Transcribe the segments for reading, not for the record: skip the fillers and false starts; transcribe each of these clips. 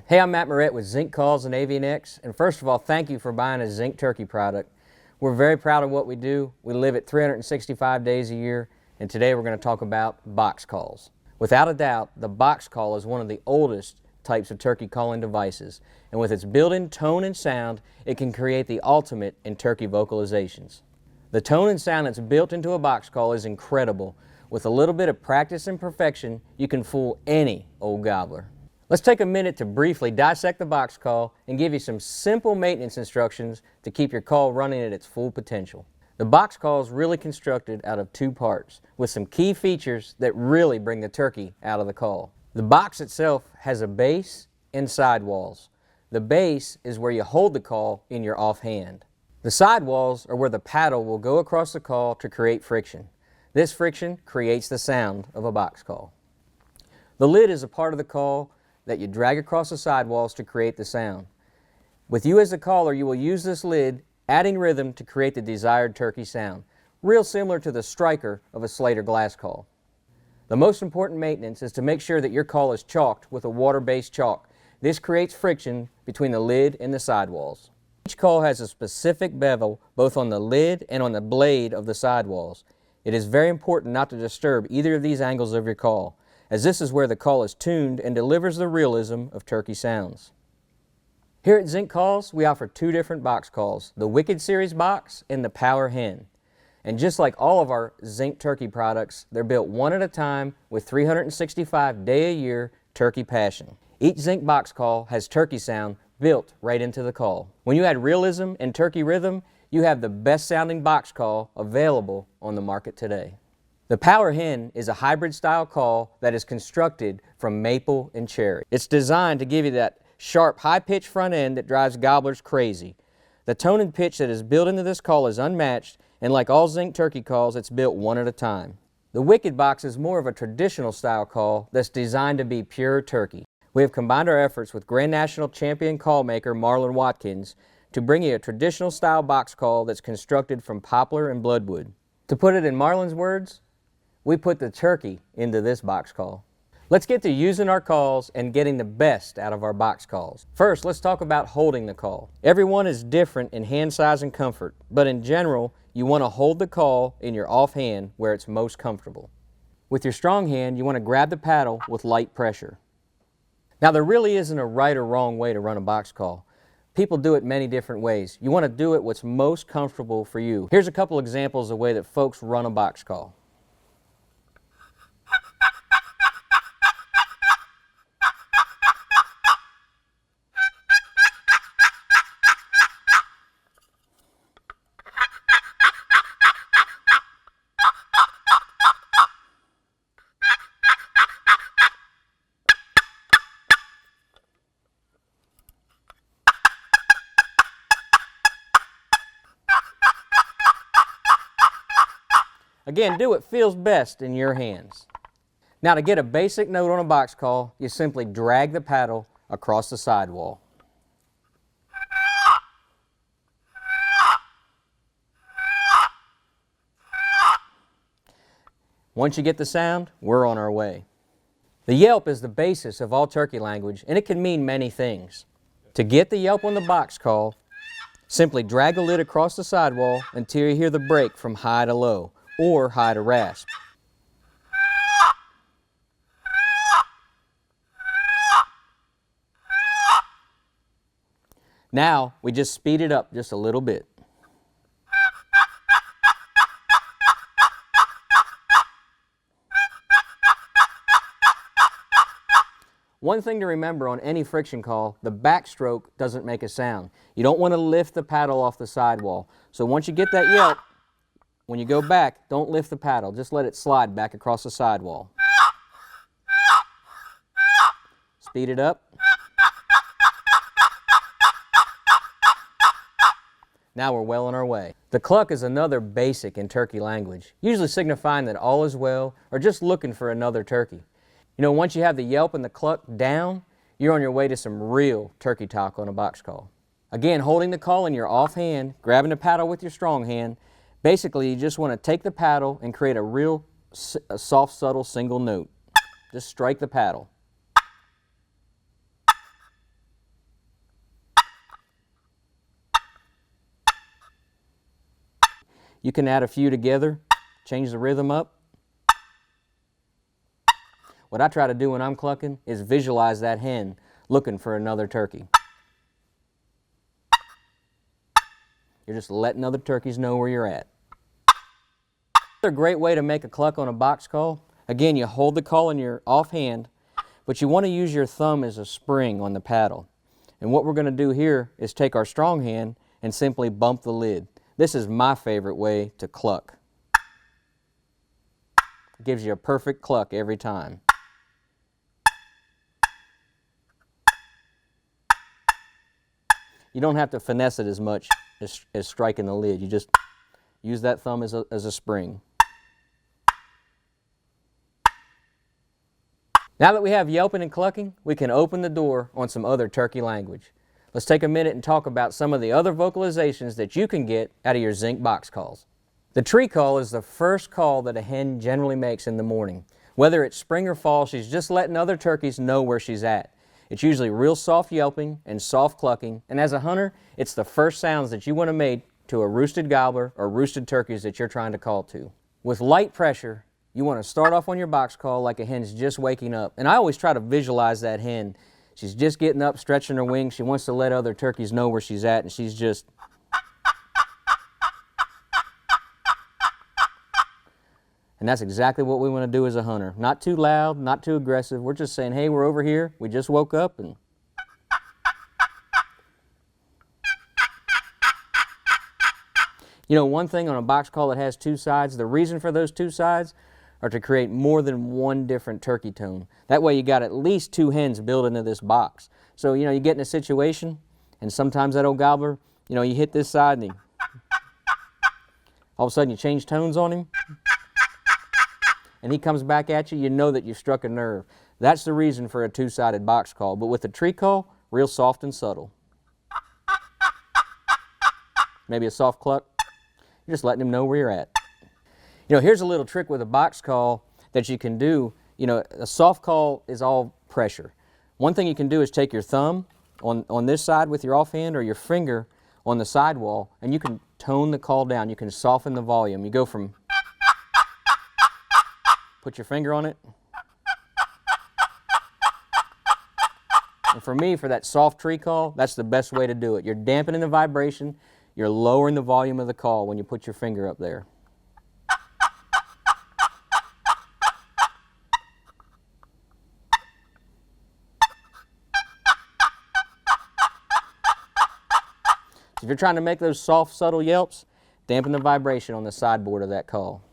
Hey, I'm Matt Morrett with Zinc Calls and Avian X, and first of all, thank you for buying a Zinc turkey product. We're very proud of what we do. We live it 365 days a year, and today we're going to talk about box calls. Without a doubt, the box call is one of the oldest types of turkey calling devices, and with its built-in tone and sound, it can create the ultimate in turkey vocalizations. The tone and sound that's built into a box call is incredible. With a little bit of practice and perfection, you can fool any old gobbler. Let's take a minute to briefly dissect the box call and give you some simple maintenance instructions to keep your call running at its full potential. The box call is really constructed out of two parts with some key features that really bring the turkey out of the call. The box itself has a base and sidewalls. The base is where you hold the call in your offhand. The sidewalls are where the paddle will go across the call to create friction. This friction creates the sound of a box call. The lid is a part of the call that you drag across the sidewalls to create the sound. With you as the caller, you will use this lid, adding rhythm to create the desired turkey sound, real similar to the striker of a slate or glass call. The most important maintenance is to make sure that your call is chalked with a water-based chalk. This creates friction between the lid and the sidewalls. Each call has a specific bevel both on the lid and on the blade of the sidewalls. It is very important not to disturb either of these angles of your call, as this is where the call is tuned and delivers the realism of turkey sounds. Here at Zinc Calls, we offer two different box calls, the Wicked Series box and the Power Hen. And just like all of our Zinc turkey products, they're built one at a time with 365 day a year turkey passion. Each Zinc box call has turkey sound built right into the call. When you add realism and turkey rhythm, you have the best sounding box call available on the market today. The Power Hen is a hybrid style call that is constructed from maple and cherry. It's designed to give you that sharp, high-pitched front end that drives gobblers crazy. The tone and pitch that is built into this call is unmatched, and like all Zinc turkey calls, it's built one at a time. The Wicked box is more of a traditional style call that's designed to be pure turkey. We have combined our efforts with Grand National Champion call maker Marlon Watkins to bring you a traditional style box call that's constructed from poplar and bloodwood. To put it in Marlon's words, we put the turkey into this box call. Let's get to using our calls and getting the best out of our box calls. First, let's talk about holding the call. Everyone is different in hand size and comfort, but in general, you want to hold the call in your offhand where it's most comfortable. With your strong hand, you want to grab the paddle with light pressure. Now, there really isn't a right or wrong way to run a box call. People do it many different ways. You want to do it what's most comfortable for you. Here's a couple examples of the way that folks run a box call. Again, do what feels best in your hands. Now, to get a basic note on a box call, you simply drag the paddle across the sidewall. Once you get the sound, we're on our way. The yelp is the basis of all turkey language, and it can mean many things. To get the yelp on the box call, simply drag the lid across the sidewall until you hear the break from high to low, or high to rasp. Now, we just speed it up just a little bit. One thing to remember on any friction call, the backstroke doesn't make a sound. You don't want to lift the paddle off the sidewall. So once you get that yelp, when you go back, don't lift the paddle. Just let it slide back across the sidewall. Speed it up. Now we're well on our way. The cluck is another basic in turkey language, usually signifying that all is well or just looking for another turkey. You know, once you have the yelp and the cluck down, you're on your way to some real turkey talk on a box call. Again, holding the call in your offhand, grabbing the paddle with your strong hand. Basically, you just want to take the paddle and create a soft, subtle single note. Just strike the paddle. You can add a few together, change the rhythm up. What I try to do when I'm clucking is visualize that hen looking for another turkey. You're just letting other turkeys know where you're at. Another great way to make a cluck on a box call, again, you hold the call in your offhand, but you want to use your thumb as a spring on the paddle. And what we're going to do here is take our strong hand and simply bump the lid. This is my favorite way to cluck. It gives you a perfect cluck every time. You don't have to finesse it as much as striking the lid. You just use that thumb as a spring. Now that we have yelping and clucking, we can open the door on some other turkey language. Let's take a minute and talk about some of the other vocalizations that you can get out of your Zinc box calls. The tree call is the first call that a hen generally makes in the morning. Whether it's spring or fall, she's just letting other turkeys know where she's at. It's usually real soft yelping and soft clucking, and as a hunter, it's the first sounds that you want to make to a roosted gobbler or roosted turkeys that you're trying to call to. With light pressure, you want to start off on your box call like a hen's just waking up, and I always try to visualize that hen. She's just getting up, stretching her wings. She wants to let other turkeys know where she's at, and she's just... And that's exactly what we want to do as a hunter. Not too loud, not too aggressive. We're just saying, hey, we're over here. We just woke up and... You know, one thing on a box call that has two sides, the reason for those two sides are to create more than one different turkey tone. That way you got at least two hens built into this box. So, you know, you get in a situation, and sometimes that old gobbler, you know, you hit this side and he... all of a sudden you change tones on him, and he comes back at you, you know that you've struck a nerve. That's the reason for a two-sided box call. But with a tree call, real soft and subtle. Maybe a soft cluck. You're just letting him know where you're at. You know, here's a little trick with a box call that you can do. You know, a soft call is all pressure. One thing you can do is take your thumb on this side with your offhand or your finger on the sidewall, and you can tone the call down. You can soften the volume. You go from... Put your finger on it. And for me, for that soft tree call, that's the best way to do it. You're dampening the vibration. You're lowering the volume of the call when you put your finger up there. If you're trying to make those soft, subtle yelps, dampen the vibration on the sideboard of that call.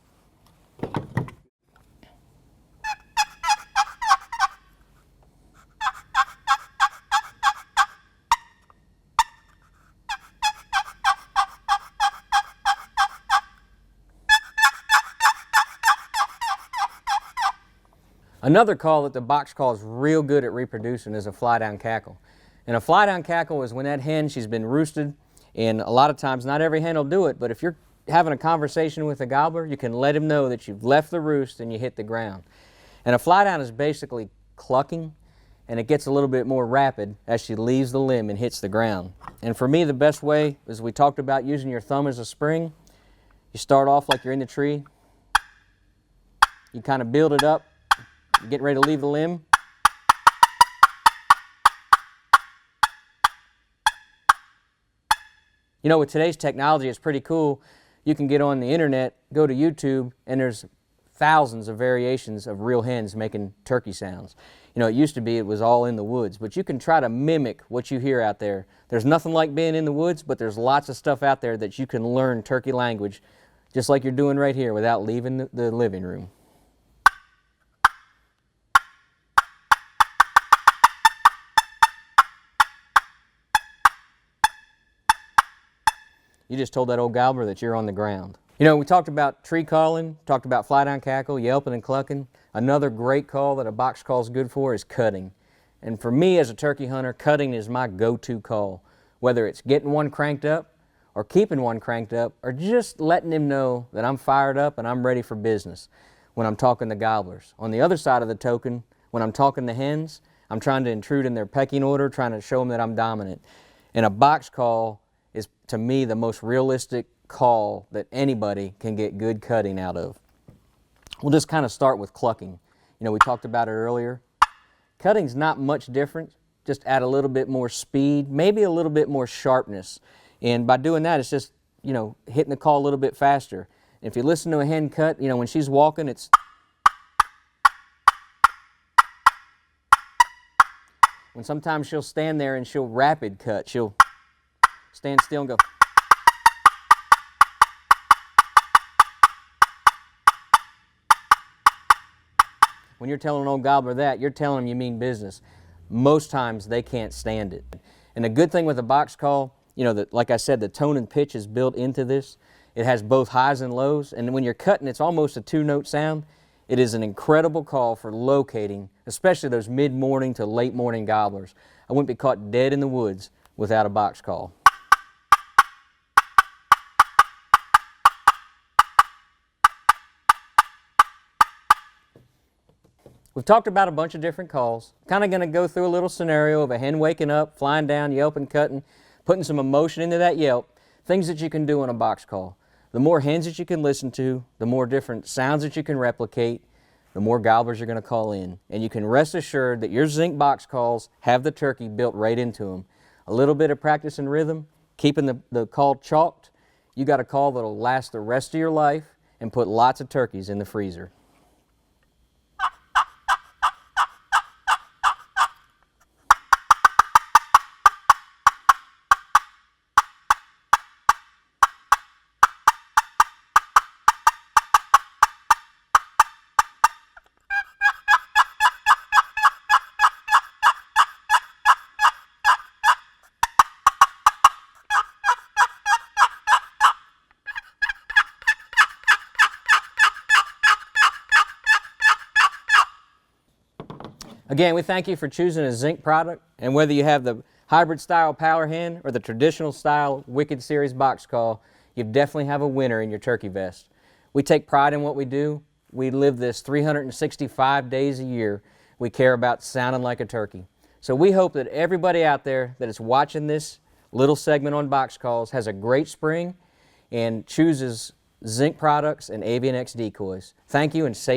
Another call that the box call is real good at reproducing is a fly-down cackle. And a fly-down cackle is when that hen, she's been roosted, and a lot of times, not every hen will do it, but if you're having a conversation with a gobbler, you can let him know that you've left the roost and you hit the ground. And a fly-down is basically clucking, and it gets a little bit more rapid as she leaves the limb and hits the ground. And for me, the best way, as we talked about using your thumb as a spring, you start off like you're in the tree, you kind of build it up, you're getting ready to leave the limb. You know, with today's technology, it's pretty cool. You can get on the internet, go to YouTube, and there's thousands of variations of real hens making turkey sounds. You know, it used to be it was all in the woods, but you can try to mimic what you hear out there. There's nothing like being in the woods, but there's lots of stuff out there that you can learn turkey language, just like you're doing right here, without leaving the living room. You just told that old gobbler that you're on the ground. You know, we talked about tree calling, talked about fly-down cackle, yelping and clucking. Another great call that a box call is good for is cutting. And for me as a turkey hunter, cutting is my go-to call. Whether it's getting one cranked up, or keeping one cranked up, or just letting him know that I'm fired up and I'm ready for business when I'm talking to gobblers. On the other side of the token, when I'm talking to hens, I'm trying to intrude in their pecking order, trying to show them that I'm dominant. And a box call is, to me, the most realistic call that anybody can get good cutting out of. We'll just kind of start with clucking. You know, we talked about it earlier. Cutting's not much different, just add a little bit more speed, maybe a little bit more sharpness. And by doing that, it's just, you know, hitting the call a little bit faster. If you listen to a hen cut, you know, when she's walking, it's when sometimes she'll stand there and she'll rapid cut. She'll stand still and go. When you're telling an old gobbler that, you're telling them you mean business. Most times they can't stand it. And the good thing with a box call, you know, that, like I said, the tone and pitch is built into this. It has both highs and lows, and when you're cutting, it's almost a two-note sound. It is an incredible call for locating, especially those mid-morning to late-morning gobblers. I wouldn't be caught dead in the woods without a box call. We've talked about a bunch of different calls. Kind of going to go through a little scenario of a hen waking up, flying down, yelping, cutting, putting some emotion into that yelp, things that you can do on a box call. The more hens that you can listen to, the more different sounds that you can replicate, the more gobblers you're going to call in. And you can rest assured that your Zinc box calls have the turkey built right into them. A little bit of practice and rhythm, keeping the call chalked, you got a call that will last the rest of your life and put lots of turkeys in the freezer. Again, we thank you for choosing a Zinc product, and whether you have the hybrid style power hen or the traditional style Wicked Series box call, you definitely have a winner in your turkey vest. We take pride in what we do. We live this 365 days a year. We care about sounding like a turkey. So we hope that everybody out there that is watching this little segment on box calls has a great spring and chooses Zinc products and Avian X decoys. Thank you, and safe